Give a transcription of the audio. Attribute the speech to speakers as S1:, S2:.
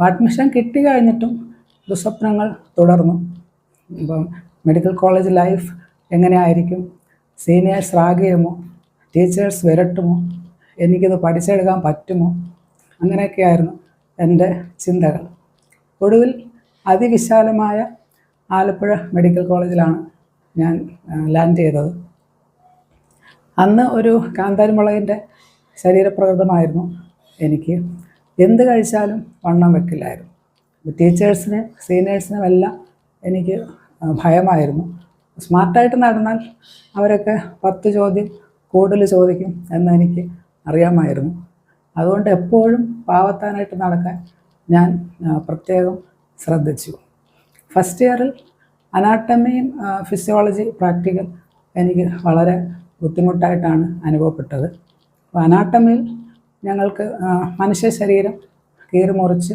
S1: Admission കിട്ടി കഴിഞ്ഞിട്ടും ദുസ്വപ്നങ്ങൾ തുടർന്നു. ഇപ്പം മെഡിക്കൽ കോളേജ് ലൈഫ് എങ്ങനെയായിരിക്കും, സീനിയേഴ്സ് റാഗ് ചെയ്യുമോ, ടീച്ചേഴ്സ് വിരട്ടുമോ, എനിക്കിത് പഠിച്ചെടുക്കാൻ പറ്റുമോ, അങ്ങനെയൊക്കെയായിരുന്നു എൻ്റെ ചിന്തകൾ. ഒടുവിൽ അതിവിശാലമായ ആലപ്പുഴ മെഡിക്കൽ കോളേജിലാണ് ഞാൻ ലാൻഡ് ചെയ്തത്. അന്ന് ഒരു കാന്താരി മുളകിൻ്റെ ശരീരപ്രകൃതമായിരുന്നു എനിക്ക്. എന്ത് കഴിച്ചാലും വണ്ണം വെക്കില്ലായിരുന്നു. ടീച്ചേഴ്സിന് സീനിയേഴ്സിനും എല്ലാം എനിക്ക് ഭയമായിരുന്നു. സ്മാർട്ടായിട്ട് നടന്നാൽ അവരൊക്കെ 10 ചോദ്യം കൂടുതൽ ചോദിക്കും എന്ന് എനിക്ക് അറിയാമായിരുന്നു. അതുകൊണ്ട് എപ്പോഴും പാവത്താനായിട്ട് നടക്കാൻ ഞാൻ പ്രത്യേകം ശ്രദ്ധിച്ചു. ഫസ്റ്റ് ഇയറിൽ അനാട്ടമിയും ഫിസിയോളജി പ്രാക്ടിക്കൽ എനിക്ക് വളരെ ബുദ്ധിമുട്ടായിട്ടാണ് അനുഭവപ്പെട്ടത്. അപ്പോൾ അനാട്ടമിയിൽ ഞങ്ങൾക്ക് മനുഷ്യ ശരീരം കീറി മുറിച്ച്